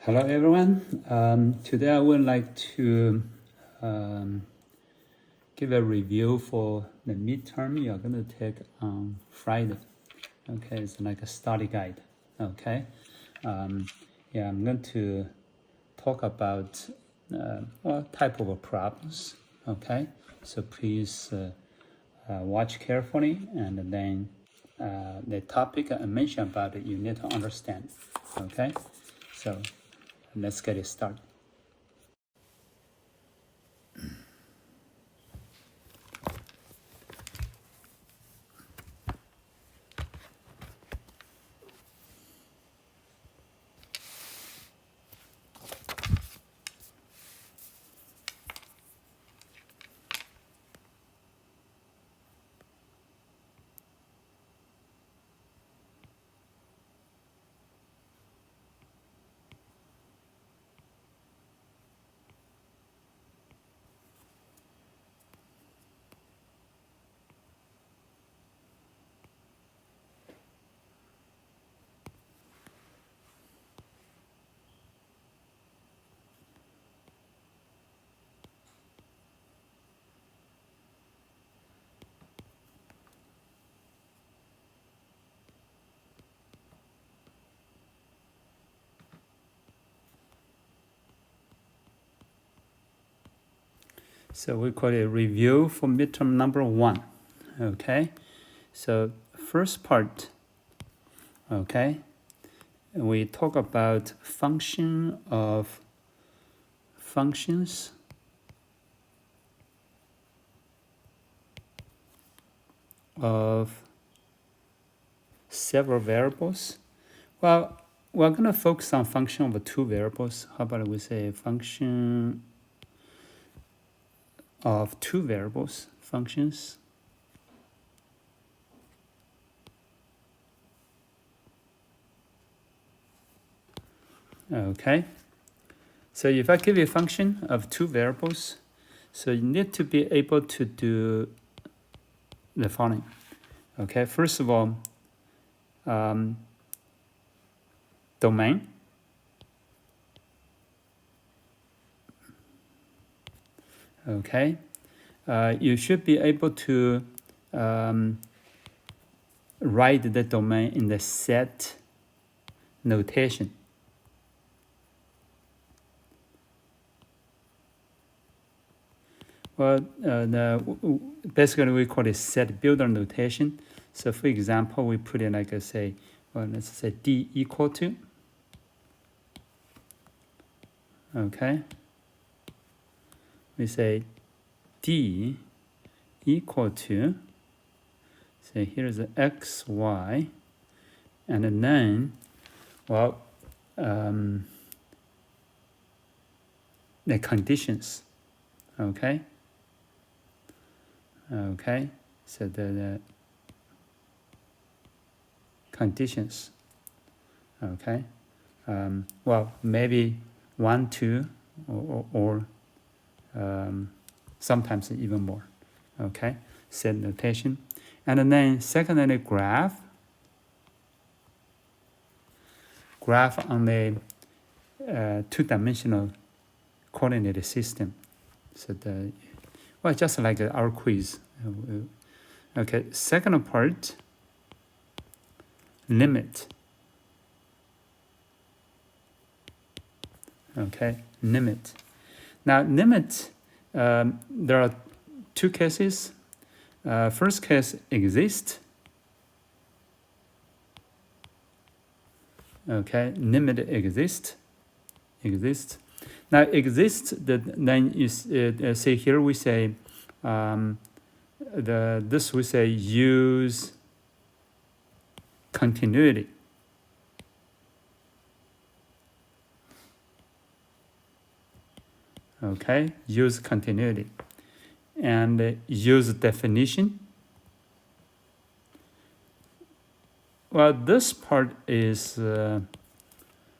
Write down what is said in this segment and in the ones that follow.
Hello everyone. Today I would like to give a review for the midterm you're going to take on Friday. Okay, it's like a study guide. Okay, yeah, I'm going to talk about what type of problems. Okay, so please watch carefully, and then the topic I mentioned about it, you need to understand. Okay, so let's get it started. So we call it review for midterm number 1. Okay, so first part, okay, we talk about functions of several variables. Well, we're going to focus on function of 2 variables. How about we say function of 2 variables, functions. Okay, so if I give you a function of 2 variables, so you need to be able to do the following. Okay, first of all, domain. Okay, you should be able to write the domain in the set notation. Well, basically we call it set builder notation. So for example, we put in like say, well, let's say D equal to. Okay, we say D equal to, say here's the X, Y, and then, well, the conditions. Okay, so the conditions. Okay, well, maybe 1, 2, or sometimes even more. Okay, set notation. And then secondly, graph on the 2-dimensional coordinate system. So well, just like our quiz. Okay, second part, limit. Okay, limit. Now, limit, there are 2 cases. First case, exist. Okay, limit exist. Now, exist, then you say here we say, this we say use continuity. Okay, use continuity. And use definition. Well, this part is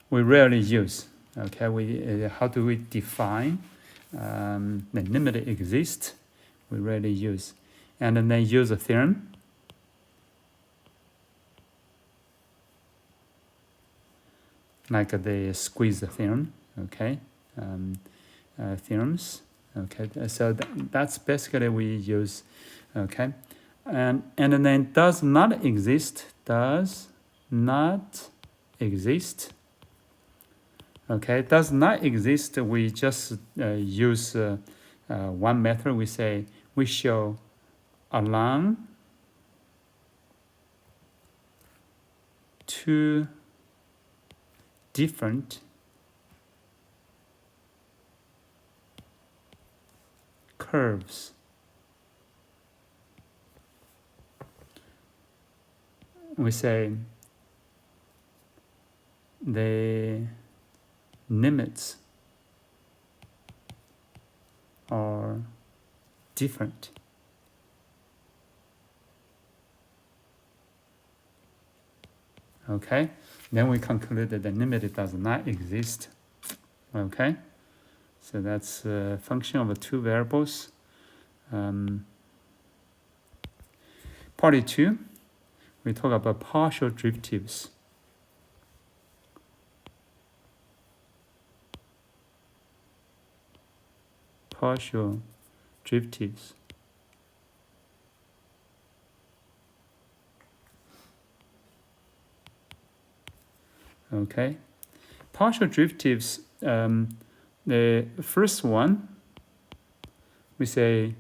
we rarely use. Okay, how do we define the limit exists? We rarely use. And then use a theorem. like the squeeze theorem, okay, theorems, okay. So that's basically we use, okay, and then does not exist, okay, does not exist. We just use one method. We say we show along two different curves. We say the limits are different. Okay, then we conclude that the limit does not exist. Okay, so that's a function of two variables. Part 2, we talk about partial derivatives. Partial derivatives. Okay, partial derivatives. The first one, we say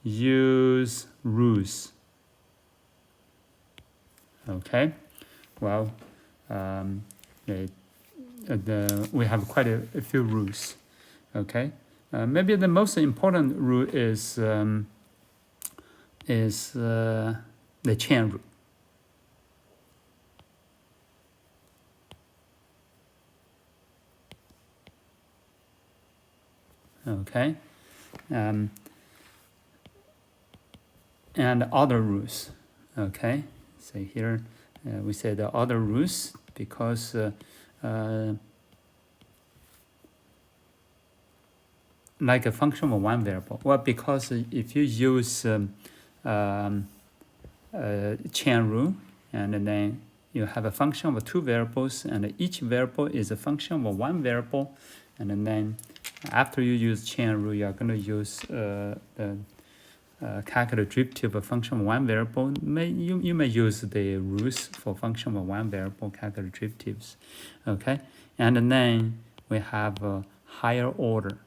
use rules. Okay, well, we have quite a few rules. Okay, maybe the most important rule is the chain rule. Okay, and other rules. Okay, so here we say the other rules because like a function of one variable. Well, because if you use chain rule, and then you have a function of two variables, and each variable is a function of one variable, and then after you use chain rule, you are going to use the calculate derivative of function of one variable. You may use the rules for function of one variable calculate derivatives. Okay, and then we have a higher order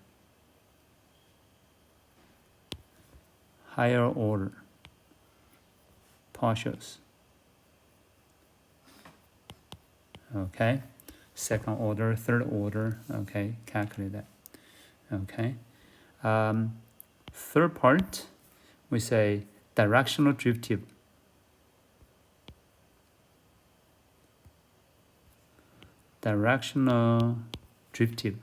partials. Okay, second order, third order. Okay, calculate that. Okay, third part, we say directional derivative. Directional derivative.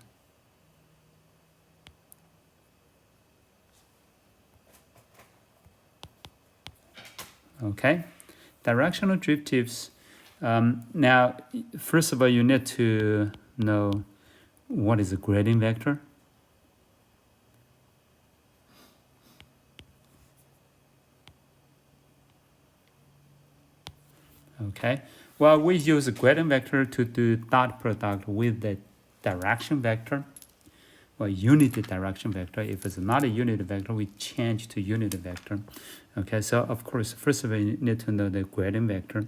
Okay, directional derivatives. Now, first of all, you need to know what is a gradient vector. Okay, well, we use a gradient vector to do dot product with the direction vector, or unit direction vector. If it's not a unit vector, we change to unit vector. Okay, so of course, first of all, you need to know the gradient vector,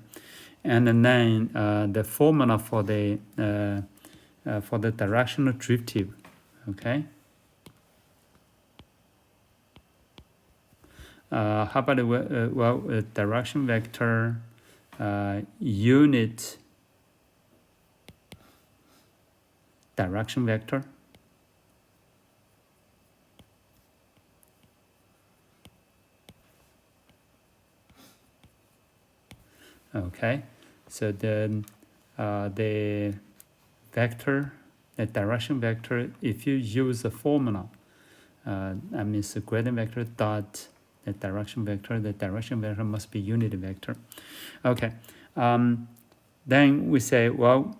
and then the formula for the directional derivative. Okay. How about direction vector unit direction vector. Okay, so then the vector, the direction vector, if you use the formula, that means the gradient vector dot the direction vector must be unit vector. Okay, then we say, well,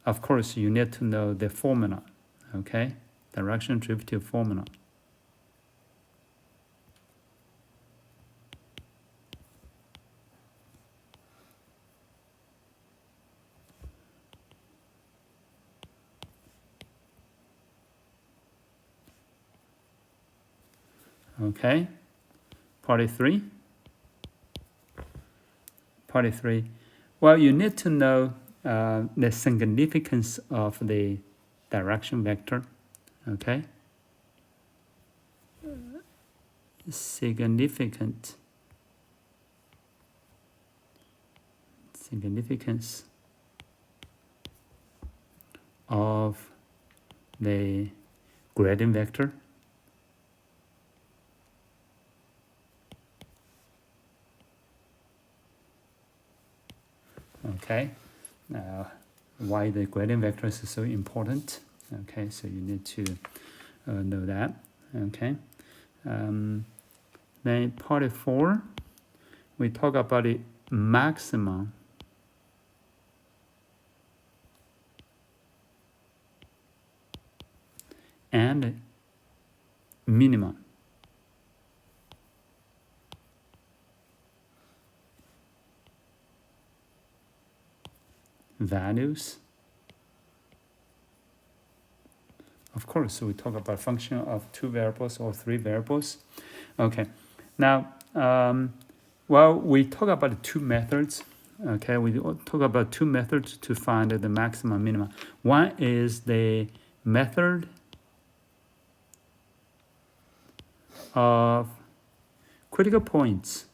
of course, you need to know the formula, okay, direction derivative formula. Okay, part 3. Part 3. Well, you need to know the significance of the direction vector. Okay, significance of the gradient vector. Okay, why the gradient vector is so important. Okay, so you need to know that. Okay, then part 4, we talk about the maximum and minimum values. Of course, so we talk about function of 2 variables or 3 variables. Okay, now, well, we talk about 2 methods. Okay, we talk about 2 methods to find the maximum minimum. One is the method of critical points.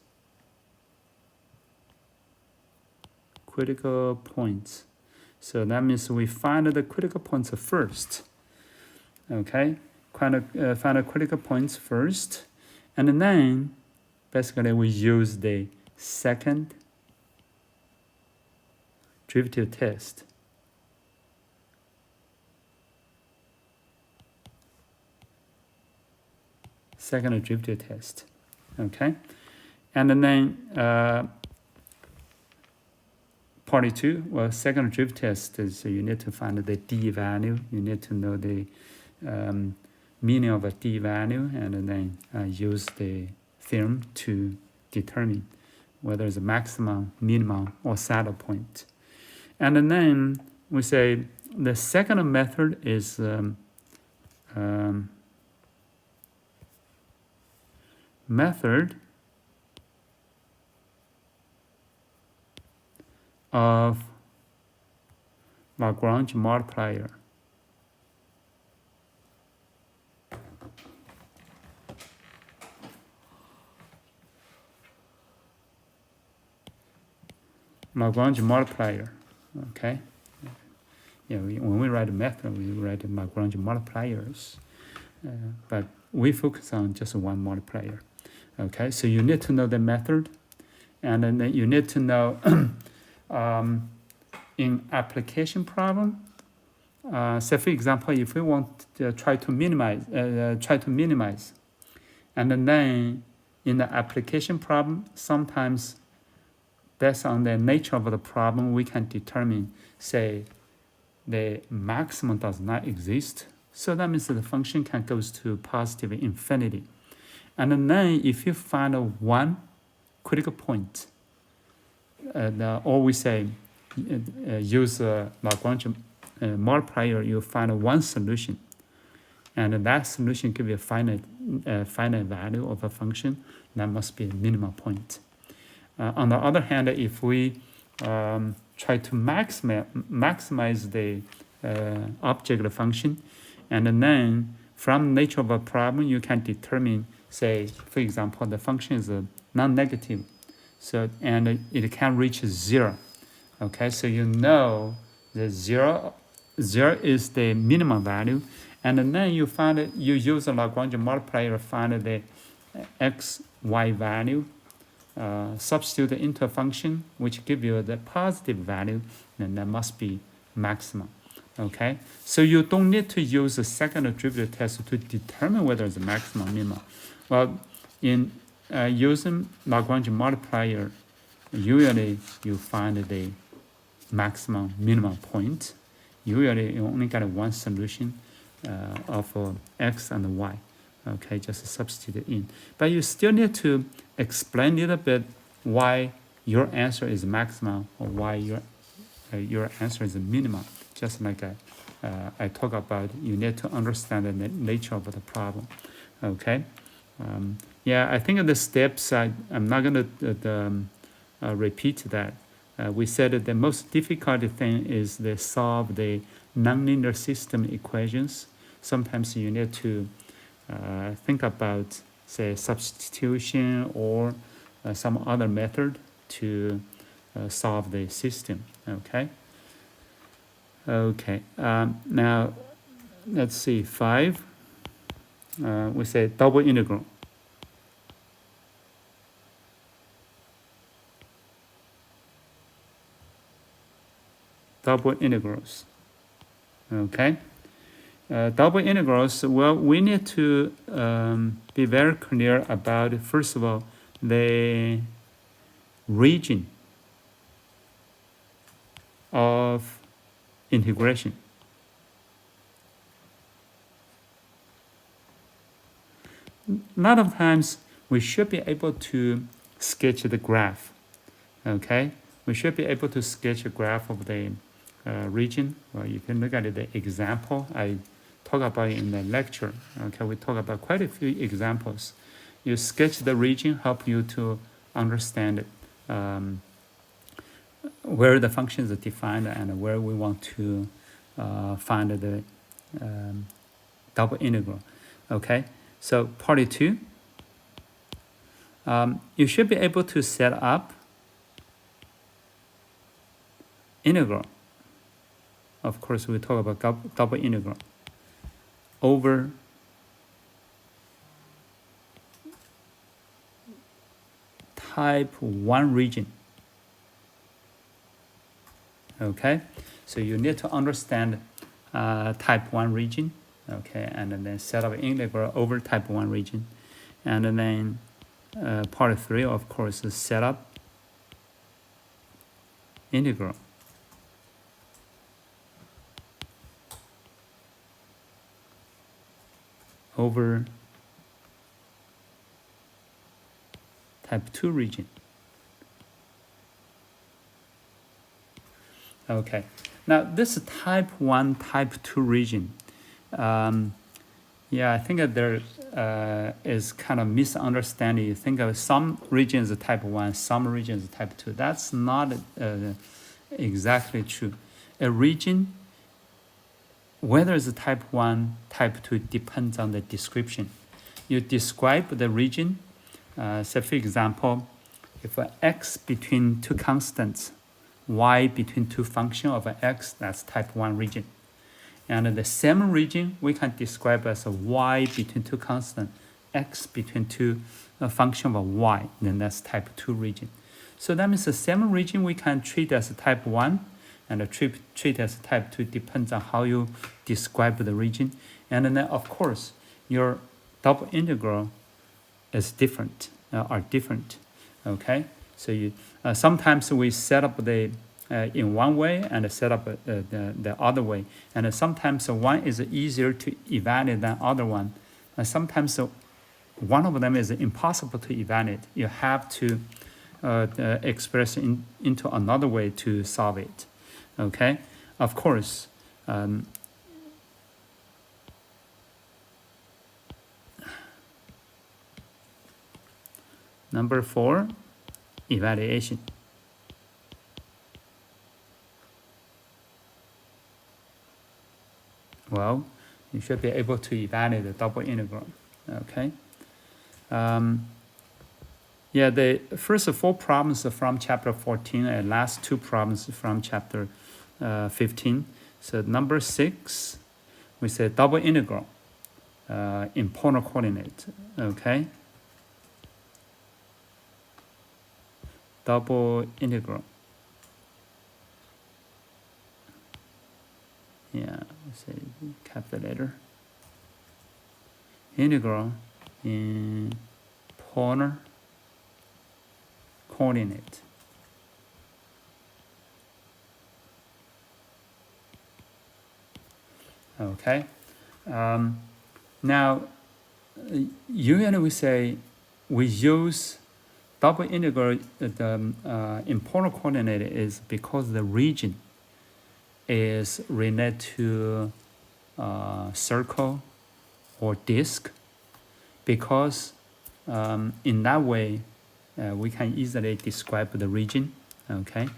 So that means we find the critical points first. Okay, find the critical points first, and then basically we use the second derivative test. Okay, and then part 2, well, second derivative test is you need to find the d value. You need to know the meaning of a d value, and then use the theorem to determine whether it's a maximum, minimum, or saddle point. And then we say the second method is method of Lagrange multiplier. Okay. Yeah, when we write a method, we write Lagrange multipliers, but we focus on just one multiplier. Okay, so you need to know the method, and then you need to know in application problem. Say for example, if we want to try to minimize, and then in the application problem, sometimes based on the nature of the problem, we can determine, say, the maximum does not exist. So that means that the function can go to positive infinity. And then if you find one critical point, or we say use Lagrange multiplier, you find one solution, and that solution gives you a finite value of a function, that must be a minimum point. On the other hand, if we try to maximize the object function, and then from the nature of a problem, you can determine, say, for example, the function is non-negative, so and it can reach 0. Okay, so you know the 0 is the minimum value, and then you find it, you use a Lagrange multiplier, find the x, y value, substitute into a function which give you the positive value, then that must be maximum. Okay, so you don't need to use a second derivative test to determine whether it's a maximum or minimum. Well, in using Lagrange multiplier, usually you find the maximum minimum point. Usually you only get one solution of x and y. Okay, just substitute in. But you still need to explain a little bit why your answer is maximum or why your answer is minimum. Just like I talk about, you need to understand the nature of the problem. Okay, Yeah, I think the steps, I'm not going to repeat that. We said that the most difficult thing is to solve the nonlinear system equations. Sometimes you need to think about, say, substitution or some other method to solve the system, okay? Okay, now let's see, 5, we say double integral. Double integrals, okay? Double integrals, well, we need to be very clear about, first of all, the region of integration. A lot of times we should be able to sketch the graph, okay? We should be able to sketch a graph of the region. Well, you can look at the example I talk about it in the lecture, okay? We talk about quite a few examples. You sketch the region, help you to understand where the functions are defined and where we want to find the double integral, okay? So part 2, you should be able to set up integral. Of course, we talk about double integral over type 1 region. Okay, so you need to understand type 1 region, okay, and then set up integral over type 1 region. And then part 3, of course, is set up integral over type 2 region. Okay, now this type 1, type 2 region, yeah, I think that there is kind of misunderstanding. You think of some regions type 1, some regions type 2. That's not exactly true. A region, whether it's type 1, type 2, depends on the description. You describe the region, say for example, if x between two constants, y between two functions of x, that's type 1 region. And the same region we can describe as a y between two constants, x between two function of y, then that's type 2 region. So that means the same region we can treat as type 1 and treat as type 2, depends on how you describe the region. And then of course your double integral is different, are different, okay? So you sometimes we set up the in one way and set up the other way, and sometimes one is easier to evaluate than other one, and sometimes one of them is impossible to evaluate. You have to express into another way to solve it, okay? Of course, number 4, evaluation. Well, you should be able to evaluate the double integral, okay? Yeah, the first 4 problems from chapter 14 and last 2 problems from chapter 15. So number 6, we say double integral in polar coordinate, okay? Double integral. Yeah, let's say calculator. Integral in polar coordinate. Okay. Now, usually we say we use double integral in polar coordinate is because the region is related to circle or disk, because in that way, we can easily describe the region. Okay.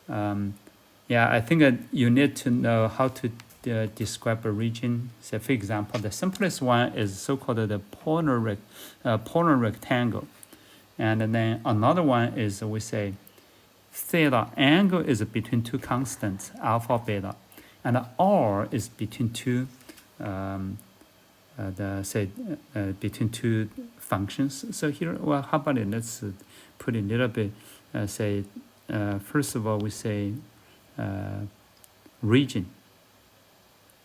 Yeah, I think you need to know how to describe a region. So, for example, the simplest one is so-called the polar rectangle, and then another one is we say theta angle is between two constants, alpha, beta, and R is between two between two functions. So here, well, how about it? Let's put it a little bit. First of all, we say region,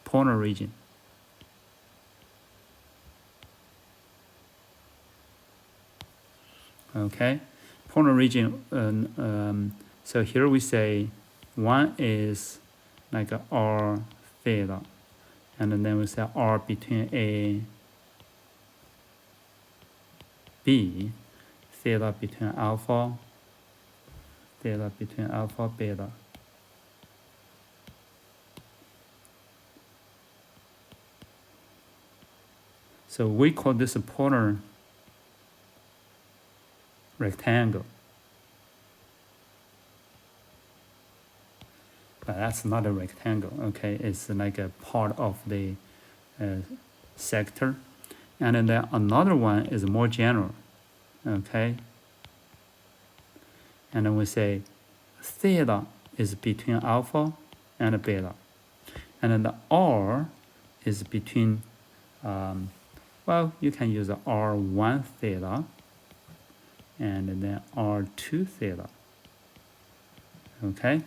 polar region. Okay, polar region. So here we say one is like a R theta, and then we say R between A, B, theta between alpha, beta. So we call this a polar rectangle. But that's not a rectangle, okay? It's like a part of the sector. And then another one is more general, okay? And then we say theta is between alpha and beta. And then the R is between, well, you can use R1 theta and then R2 theta, okay?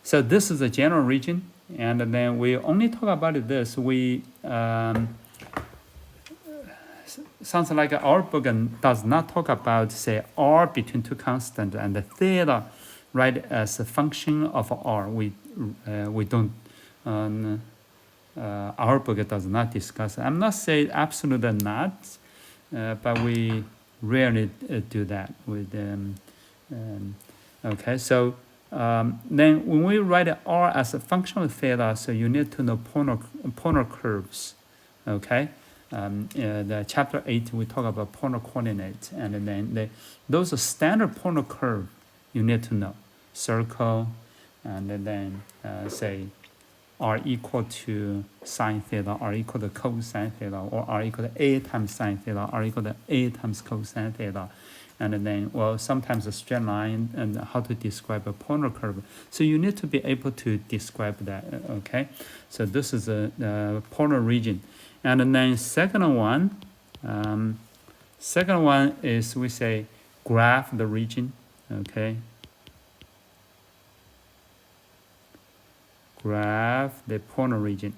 So this is a general region, and then we only talk about this. We sounds like our book does not talk about, say, R between two constants and the theta, right, as a function of R. We don't. Our book does not discuss. I'm not saying absolutely not, but we rarely do that with okay, so then when we write R as a function of theta, so you need to know polar curves, okay? The chapter 8 we talk about polar coordinates, and then those are standard polar curve you need to know. Circle, and then say R equal to sine theta, R equal to cosine theta, or R equal to A times sine theta, R equal to A times cosine theta. And then, well, sometimes a straight line, and how to describe a polar curve. So you need to be able to describe that, okay? So this is a polar region. And then second one is we say graph the region, okay? Graph the polar region.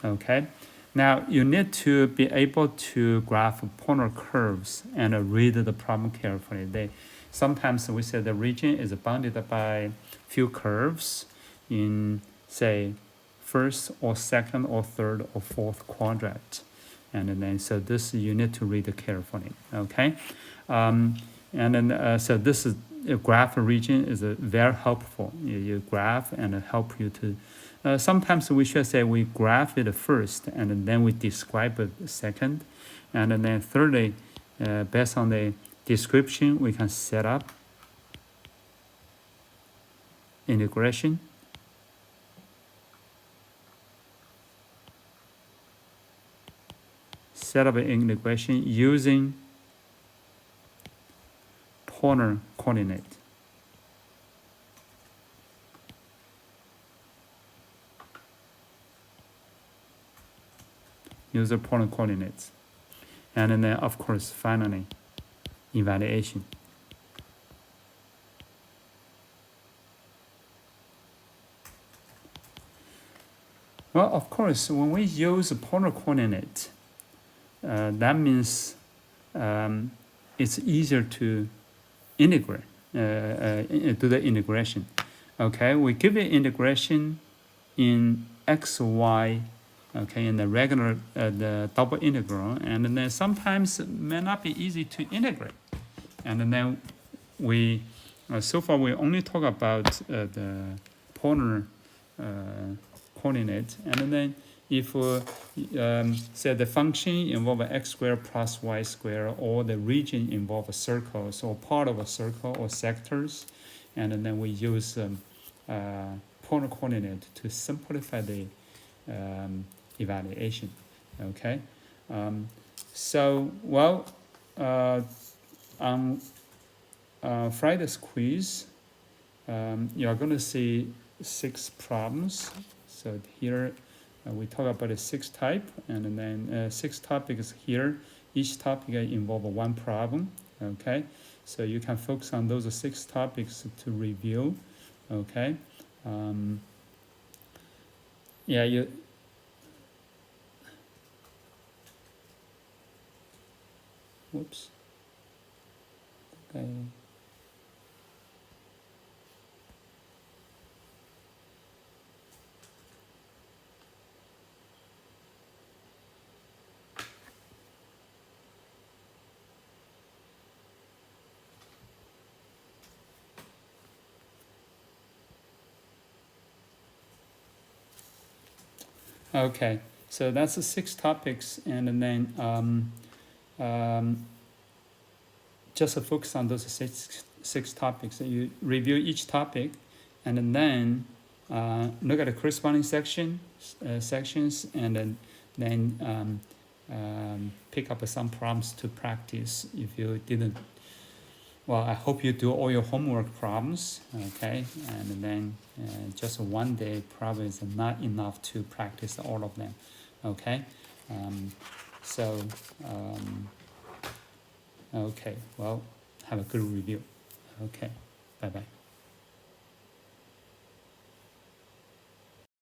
Okay, now you need to be able to graph polar curves and read the problem carefully. Sometimes we say the region is bounded by few curves in, say, first or second or third or fourth quadrant, and then so this you need to read carefully. Okay, and then so this is a graph region is very helpful. You graph and help you to. Sometimes we should say we graph it first and then we describe it second, and then thirdly, based on the description, we can set up integration. Set up an integration using polar coordinate. Use the polar coordinates. And then, of course, finally, evaluation. Well, of course, when we use a polar coordinate, that means it's easier to integrate, do the integration. Okay, we give it integration in x, y, okay, in the regular, the double integral, and then sometimes it may not be easy to integrate. And then we, so far we only talk about the polar coordinate, and then if say the function involve x squared plus y squared, or the region involve circles or part of a circle or sectors, and then we use polar coordinate to simplify the evaluation. Okay, so well, on Friday's quiz, you are going to see 6 problems. So here we talk about the 6 type, and then 6 topics here. Each topic involve 1 problem. Okay, so you can focus on those 6 topics to review. Okay, yeah, you. Whoops. Okay. Okay, so that's the 6 topics, and then just focus on those six topics. You review each topic, and then look at the corresponding sections, and then pick up some problems to practice if you didn't. Well, I hope you do all your homework problems, okay? And then just one day probably is not enough to practice all of them, okay? Okay, well, have a good review. Okay, bye-bye.